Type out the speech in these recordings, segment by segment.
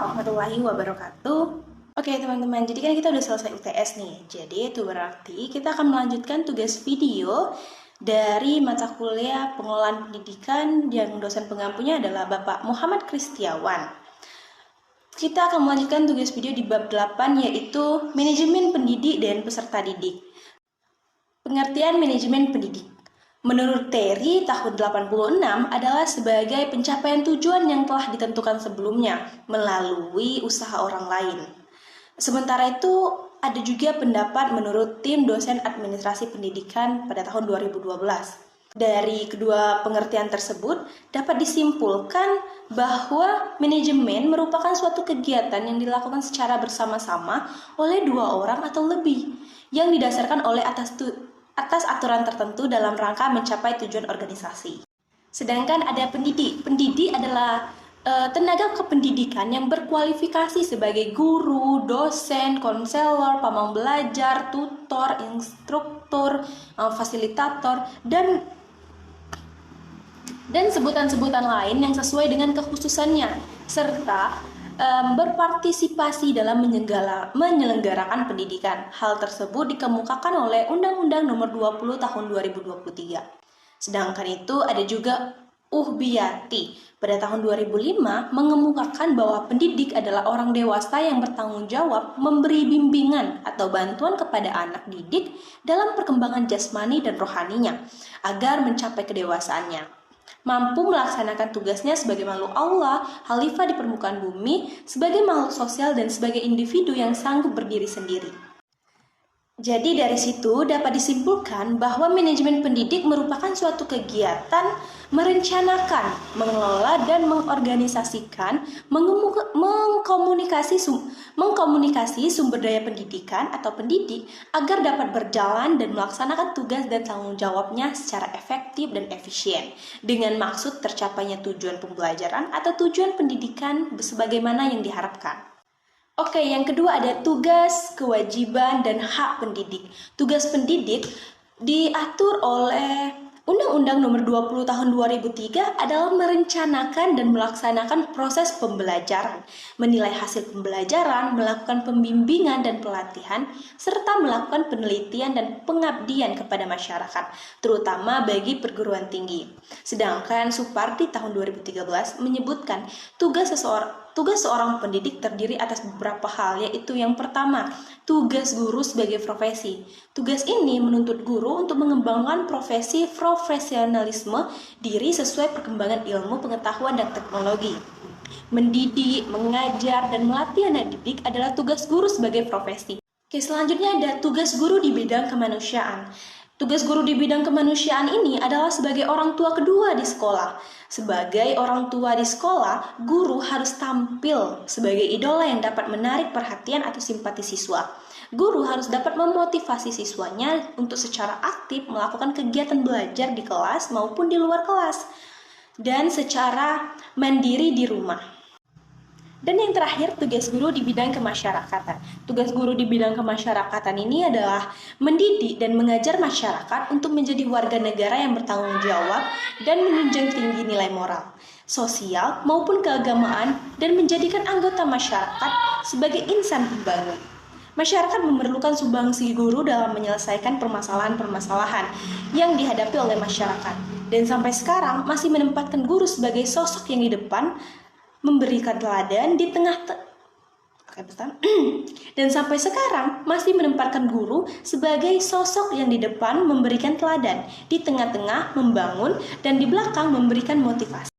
warahmatullahi wabarakatuh. Oke teman-teman, jadi kan kita udah selesai UTS nih. Jadi itu berarti kita akan melanjutkan tugas video dari mata kuliah pengelolaan pendidikan yang dosen pengampunya adalah Bapak Muhammad Kristiawan. Kita akan melanjutkan tugas video di bab 8 yaitu manajemen pendidik dan peserta didik. Pengertian manajemen pendidik. Menurut Terry, tahun 86 adalah sebagai pencapaian tujuan yang telah ditentukan sebelumnya melalui usaha orang lain. Sementara itu, ada juga pendapat menurut tim dosen administrasi pendidikan pada tahun 2012. Dari kedua pengertian tersebut, dapat disimpulkan bahwa manajemen merupakan suatu kegiatan yang dilakukan secara bersama-sama oleh dua orang atau lebih, yang didasarkan oleh atas aturan tertentu dalam rangka mencapai tujuan organisasi. Sedangkan ada pendidik. Pendidik adalah tenaga kependidikan yang berkualifikasi sebagai guru, dosen, konselor, pamong belajar, tutor, instruktur, fasilitator, dan sebutan-sebutan lain yang sesuai dengan kekhususannya, serta berpartisipasi dalam menyelenggarakan pendidikan. Hal tersebut dikemukakan oleh Undang-Undang Nomor 20 Tahun 2023. Sedangkan itu ada juga Uhbiyati pada tahun 2005 mengemukakan bahwa pendidik adalah orang dewasa yang bertanggung jawab memberi bimbingan atau bantuan kepada anak didik dalam perkembangan jasmani dan rohaninya agar mencapai kedewasaannya, mampu melaksanakan tugasnya sebagai makhluk Allah, khalifah di permukaan bumi, sebagai makhluk sosial dan sebagai individu yang sanggup berdiri sendiri. Jadi dari situ dapat disimpulkan bahwa manajemen pendidik merupakan suatu kegiatan merencanakan, mengelola dan mengorganisasikan, mengkomunikasi sumber daya pendidikan atau pendidik agar dapat berjalan dan melaksanakan tugas dan tanggung jawabnya secara efektif dan efisien dengan maksud tercapainya tujuan pembelajaran atau tujuan pendidikan sebagaimana yang diharapkan. Oke, yang kedua ada tugas, kewajiban, dan hak pendidik. Tugas pendidik diatur oleh Undang-Undang Nomor 20 Tahun 2003 adalah merencanakan dan melaksanakan proses pembelajaran, menilai hasil pembelajaran, melakukan pembimbingan dan pelatihan, serta melakukan penelitian dan pengabdian kepada masyarakat, terutama bagi perguruan tinggi. Sedangkan Supardi tahun 2013 menyebutkan tugas seorang pendidik terdiri atas beberapa hal, yaitu yang pertama, tugas guru sebagai profesi. Tugas ini menuntut guru untuk mengembangkan profesionalisme diri sesuai perkembangan ilmu, pengetahuan, dan teknologi. Mendidik, mengajar, dan melatih anak didik adalah tugas guru sebagai profesi. Oke, selanjutnya ada tugas guru di bidang kemanusiaan. Tugas guru di bidang kemanusiaan ini adalah sebagai orang tua kedua di sekolah. Sebagai orang tua di sekolah, guru harus tampil sebagai idola yang dapat menarik perhatian atau simpati siswa. Guru harus dapat memotivasi siswanya untuk secara aktif melakukan kegiatan belajar di kelas maupun di luar kelas, dan secara mandiri di rumah. Dan yang terakhir, tugas guru di bidang kemasyarakatan. Tugas guru di bidang kemasyarakatan ini adalah mendidik dan mengajar masyarakat untuk menjadi warga negara yang bertanggung jawab dan menunjang tinggi nilai moral, sosial, maupun keagamaan, dan menjadikan anggota masyarakat sebagai insan pembangun. Masyarakat memerlukan sumbangsi guru dalam menyelesaikan permasalahan-permasalahan yang dihadapi oleh masyarakat. Dan sampai sekarang masih menempatkan guru sebagai sosok yang di depan, memberikan teladan di tengah dan sampai sekarang masih menempatkan guru sebagai sosok yang di depan memberikan teladan, di tengah-tengah membangun, dan di belakang memberikan motivasi.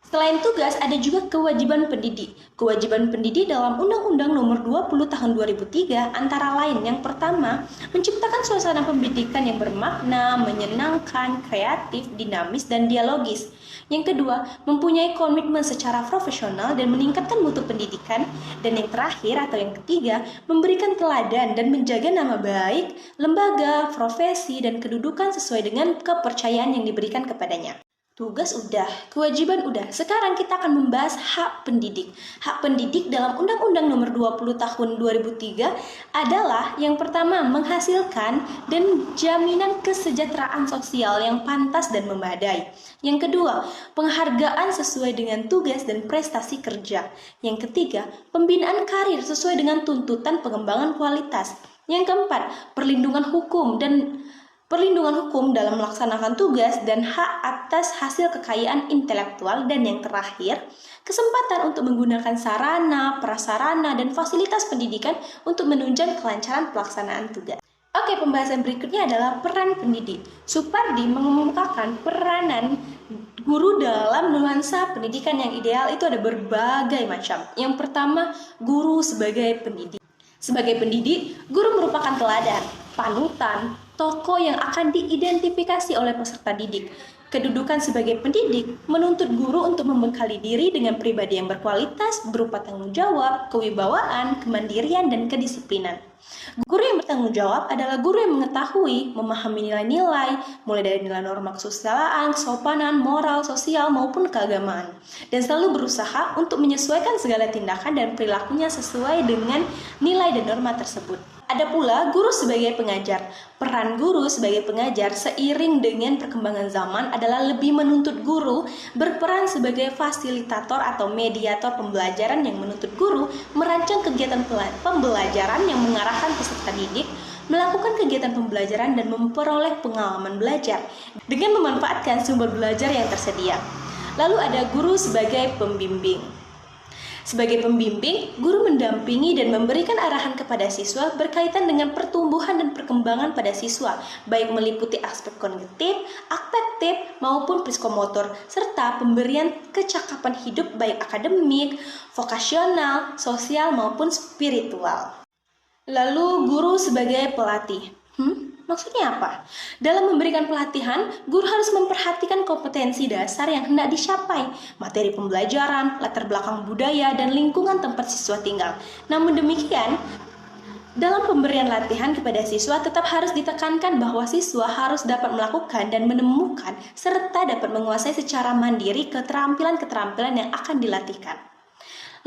Selain tugas, ada juga kewajiban pendidik. Kewajiban pendidik dalam Undang-Undang Nomor 20 Tahun 2003 antara lain yang pertama, menciptakan suasana pendidikan yang bermakna, menyenangkan, kreatif, dinamis, dan dialogis. Yang kedua, mempunyai komitmen secara profesional dan meningkatkan mutu pendidikan. Dan yang terakhir atau yang ketiga, memberikan teladan dan menjaga nama baik, lembaga, profesi, dan kedudukan sesuai dengan kepercayaan yang diberikan kepadanya. Tugas udah, kewajiban udah. Sekarang kita akan membahas hak pendidik. Hak pendidik dalam Undang-Undang Nomor 20 Tahun 2003 adalah yang pertama menghasilkan dan jaminan kesejahteraan sosial yang pantas dan memadai. Yang kedua, penghargaan sesuai dengan tugas dan prestasi kerja. Yang ketiga, pembinaan karir sesuai dengan tuntutan pengembangan kualitas. Yang keempat, perlindungan hukum dalam melaksanakan tugas dan hak atas hasil kekayaan intelektual, dan yang terakhir, kesempatan untuk menggunakan sarana, prasarana, dan fasilitas pendidikan untuk menunjang kelancaran pelaksanaan tugas. Oke, pembahasan berikutnya adalah peran pendidik. Supardi mengemukakan peranan guru dalam nuansa pendidikan yang ideal itu ada berbagai macam. Yang pertama, guru sebagai pendidik. Sebagai pendidik, guru merupakan teladan, panutan, tokoh yang akan diidentifikasi oleh peserta didik. Kedudukan sebagai pendidik menuntut guru untuk membekali diri dengan pribadi yang berkualitas berupa tanggung jawab, kewibawaan, kemandirian, dan kedisiplinan. Guru yang bertanggung jawab adalah guru yang mengetahui, memahami nilai-nilai, mulai dari nilai norma kesusilaan, kesopanan, moral, sosial, maupun keagamaan, dan selalu berusaha untuk menyesuaikan segala tindakan dan perilakunya sesuai dengan nilai dan norma tersebut. Ada pula guru sebagai pengajar. Peran guru sebagai pengajar seiring dengan perkembangan zaman adalah lebih menuntut guru berperan sebagai fasilitator atau mediator pembelajaran yang menuntut guru merancang kegiatan pembelajaran yang mengarahkan peserta didik melakukan kegiatan pembelajaran dan memperoleh pengalaman belajar dengan memanfaatkan sumber belajar yang tersedia. Lalu ada guru sebagai pembimbing. Sebagai pembimbing, guru mendampingi dan memberikan arahan kepada siswa berkaitan dengan pertumbuhan dan perkembangan pada siswa, baik meliputi aspek kognitif, afektif, maupun psikomotor, serta pemberian kecakapan hidup baik akademik, vokasional, sosial, maupun spiritual. Lalu guru sebagai pelatih. Maksudnya apa? Dalam memberikan pelatihan, guru harus memperhatikan kompetensi dasar yang hendak dicapai, materi pembelajaran, latar belakang budaya, dan lingkungan tempat siswa tinggal. Namun demikian, dalam pemberian latihan kepada siswa tetap harus ditekankan bahwa siswa harus dapat melakukan dan menemukan serta dapat menguasai secara mandiri keterampilan-keterampilan yang akan dilatihkan.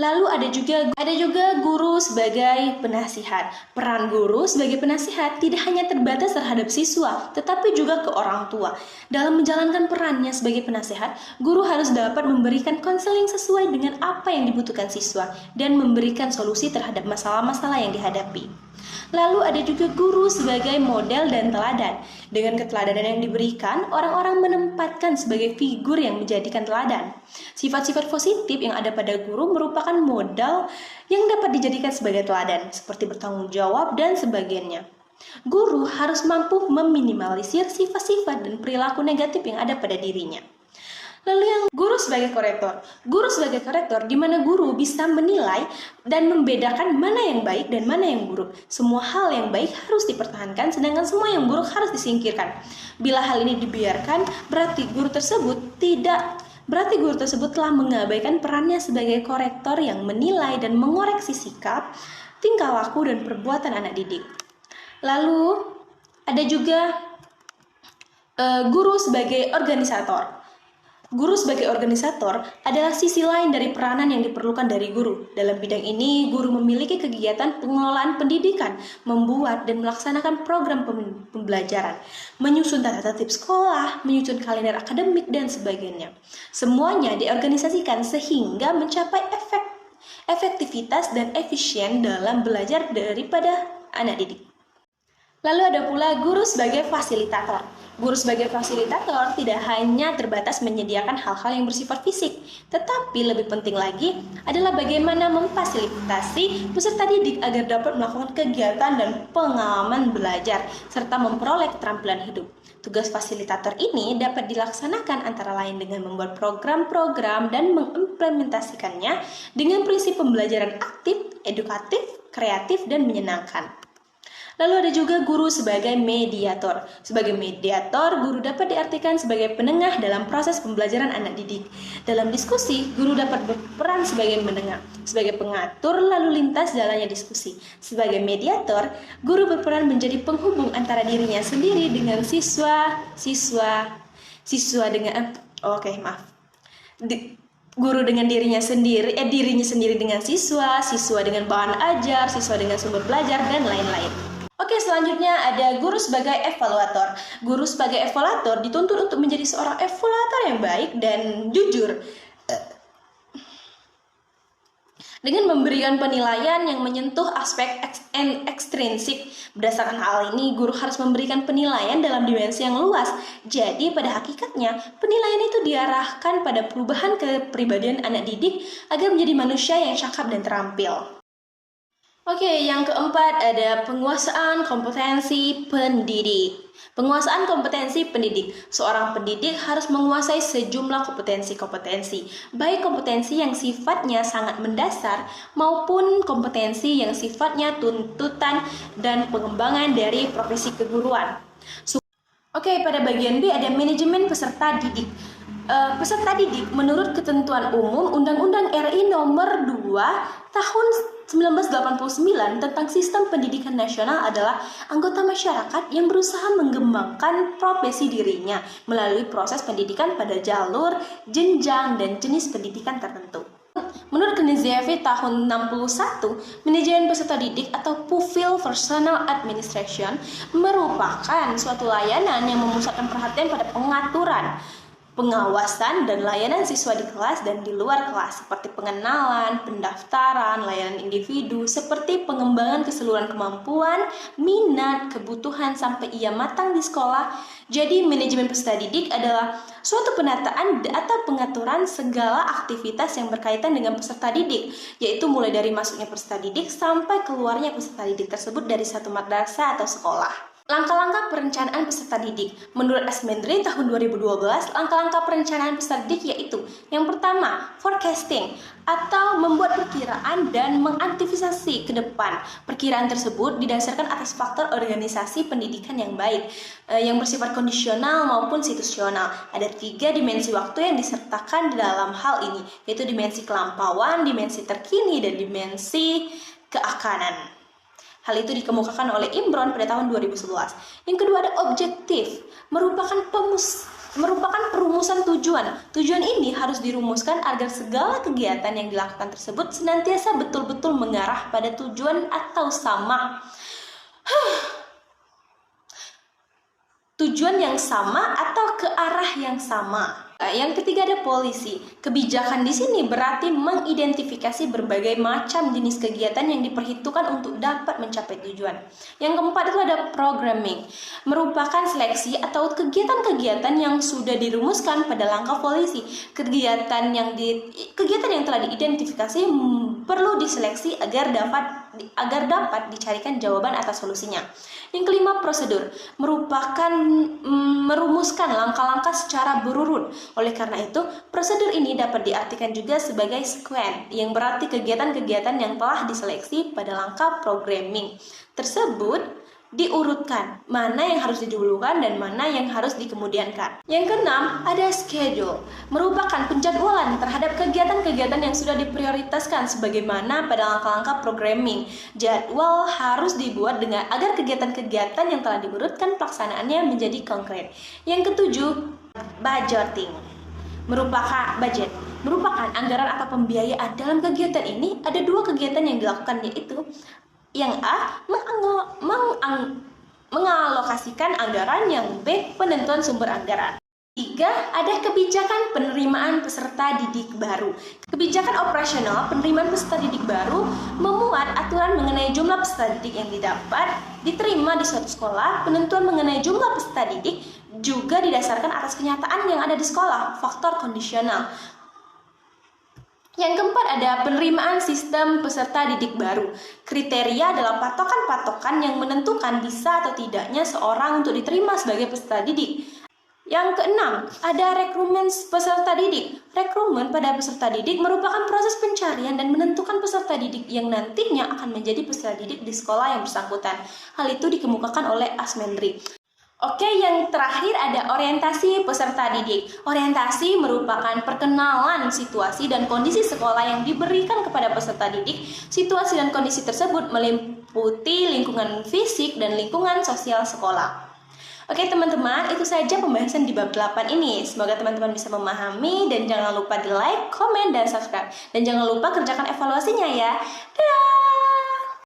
Lalu ada juga guru sebagai penasihat. Peran guru sebagai penasihat tidak hanya terbatas terhadap siswa, tetapi juga ke orang tua. Dalam menjalankan perannya sebagai penasihat, guru harus dapat memberikan konseling sesuai dengan apa yang dibutuhkan siswa dan memberikan solusi terhadap masalah-masalah yang dihadapi. Lalu ada juga guru sebagai model dan teladan. Dengan keteladanan yang diberikan, orang-orang menempatkan sebagai figur yang menjadikan teladan. Sifat-sifat positif yang ada pada guru merupakan modal yang dapat dijadikan sebagai teladan, seperti bertanggung jawab dan sebagainya. Guru harus mampu meminimalisir sifat-sifat dan perilaku negatif yang ada pada dirinya. Lalu yang guru sebagai korektor. Guru sebagai korektor di mana guru bisa menilai dan membedakan mana yang baik dan mana yang buruk. Semua hal yang baik harus dipertahankan, sedangkan semua yang buruk harus disingkirkan. Bila hal ini dibiarkan, berarti guru tersebut telah mengabaikan perannya sebagai korektor yang menilai dan mengoreksi sikap, tingkah laku, dan perbuatan anak didik. Lalu ada juga guru sebagai organisator. Guru sebagai organisator adalah sisi lain dari peranan yang diperlukan dari guru. Dalam bidang ini, guru memiliki kegiatan pengelolaan pendidikan, membuat dan melaksanakan program pembelajaran, menyusun tata tertib sekolah, menyusun kalender akademik, dan sebagainya. Semuanya diorganisasikan sehingga mencapai efektivitas dan efisien dalam belajar daripada anak didik. Lalu ada pula guru sebagai fasilitator. Guru sebagai fasilitator tidak hanya terbatas menyediakan hal-hal yang bersifat fisik, tetapi lebih penting lagi adalah bagaimana memfasilitasi peserta didik agar dapat melakukan kegiatan dan pengalaman belajar, serta memperoleh keterampilan hidup. Tugas fasilitator ini dapat dilaksanakan antara lain dengan membuat program-program dan mengimplementasikannya dengan prinsip pembelajaran aktif, edukatif, kreatif, dan menyenangkan. Lalu ada juga guru sebagai mediator. Sebagai mediator, guru dapat diartikan sebagai penengah dalam proses pembelajaran anak didik. Dalam diskusi, guru dapat berperan sebagai menengah, sebagai pengatur lalu lintas jalannya diskusi. Sebagai mediator, guru berperan menjadi penghubung antara dirinya sendiri dengan siswa Oke, maaf. Guru dengan dirinya sendiri dengan siswa, siswa dengan bahan ajar, siswa dengan sumber belajar, dan lain-lain. Oke, selanjutnya ada guru sebagai evaluator. Guru sebagai evaluator dituntut untuk menjadi seorang evaluator yang baik dan jujur, dengan memberikan penilaian yang menyentuh aspek ekstrinsik. Berdasarkan hal ini, guru harus memberikan penilaian dalam dimensi yang luas. Jadi, pada hakikatnya, penilaian itu diarahkan pada perubahan kepribadian anak didik agar menjadi manusia yang cakap dan terampil. Oke, yang keempat ada penguasaan kompetensi pendidik. Penguasaan kompetensi pendidik. Seorang pendidik harus menguasai sejumlah kompetensi-kompetensi, baik kompetensi yang sifatnya sangat mendasar maupun kompetensi yang sifatnya tuntutan dan pengembangan dari profesi keguruan. Oke, pada bagian B ada manajemen peserta didik. Peserta didik menurut ketentuan umum Undang-Undang RI Nomor 2 Tahun 1989 tentang Sistem Pendidikan Nasional adalah anggota masyarakat yang berusaha mengembangkan profesi dirinya melalui proses pendidikan pada jalur, jenjang, dan jenis pendidikan tertentu. Menurut Knizevi tahun 61, manajemen peserta didik atau Pupil Personal Administration merupakan suatu layanan yang memusatkan perhatian pada pengaturan, pengawasan, dan layanan siswa di kelas dan di luar kelas, seperti pengenalan, pendaftaran, layanan individu, seperti pengembangan keseluruhan kemampuan, minat, kebutuhan, sampai ia matang di sekolah. Jadi, manajemen peserta didik adalah suatu penataan atau pengaturan segala aktivitas yang berkaitan dengan peserta didik, yaitu mulai dari masuknya peserta didik sampai keluarnya peserta didik tersebut dari satu madrasah atau sekolah. Langkah-langkah perencanaan peserta didik. Menurut Asmendri tahun 2012, langkah-langkah perencanaan peserta didik yaitu: yang pertama, forecasting atau membuat perkiraan dan mengantisipasi ke depan. Perkiraan tersebut didasarkan atas faktor organisasi pendidikan yang baik, yang bersifat kondisional maupun situasional. Ada 3 dimensi waktu yang disertakan dalam hal ini, yaitu dimensi kelampauan, dimensi terkini, dan dimensi keakanan. Hal itu dikemukakan oleh Imron pada tahun 2011. Yang kedua ada objektif, merupakan perumusan tujuan. Tujuan ini harus dirumuskan agar segala kegiatan yang dilakukan tersebut senantiasa betul-betul mengarah pada tujuan atau sama. Tujuan yang sama atau ke arah yang sama. Yang ketiga ada polisi. Kebijakan di sini berarti mengidentifikasi berbagai macam jenis kegiatan yang diperhitungkan untuk dapat mencapai tujuan. Yang keempat itu ada programming, merupakan seleksi atau kegiatan-kegiatan yang sudah dirumuskan pada langkah polisi. Kegiatan yang telah diidentifikasi perlu diseleksi agar dapat dicarikan jawaban atas solusinya. Yang kelima, prosedur, merupakan merumuskan langkah-langkah secara berurut. Oleh karena itu, prosedur ini dapat diartikan juga sebagai sequence, yang berarti kegiatan-kegiatan yang telah diseleksi pada langkah programming tersebut diurutkan, mana yang harus didahulukan dan mana yang harus dikemudiankan. Yang keenam, ada schedule, merupakan penjadwalan terhadap kegiatan-kegiatan yang sudah diprioritaskan sebagaimana pada langkah-langkah programming. Jadwal harus dibuat agar kegiatan-kegiatan yang telah diurutkan pelaksanaannya menjadi konkret. Yang ketujuh, budgeting, merupakan anggaran atau pembiayaan. Dalam kegiatan ini ada 2 kegiatan yang dilakukan, yaitu yang A, mengalokasikan anggaran, yang B, penentuan sumber anggaran. 3, ada kebijakan penerimaan peserta didik baru. Kebijakan operasional penerimaan peserta didik baru memuat aturan mengenai jumlah peserta didik yang dapat diterima di suatu sekolah. Penentuan mengenai jumlah peserta didik juga didasarkan atas kenyataan yang ada di sekolah, faktor kondisional. Yang keempat ada penerimaan sistem peserta didik baru. Kriteria adalah patokan-patokan yang menentukan bisa atau tidaknya seorang untuk diterima sebagai peserta didik. Yang keenam, ada rekrutmen peserta didik. Rekrutmen pada peserta didik merupakan proses pencarian dan menentukan peserta didik yang nantinya akan menjadi peserta didik di sekolah yang bersangkutan. Hal itu dikemukakan oleh Asmendri. Oke, yang terakhir ada orientasi peserta didik. Orientasi merupakan perkenalan situasi dan kondisi sekolah yang diberikan kepada peserta didik. Situasi dan kondisi tersebut meliputi lingkungan fisik dan lingkungan sosial sekolah. Oke teman-teman, itu saja pembahasan di bab 8 ini. Semoga teman-teman bisa memahami dan jangan lupa di like, komen, dan subscribe. Dan jangan lupa kerjakan evaluasinya ya. Dadah!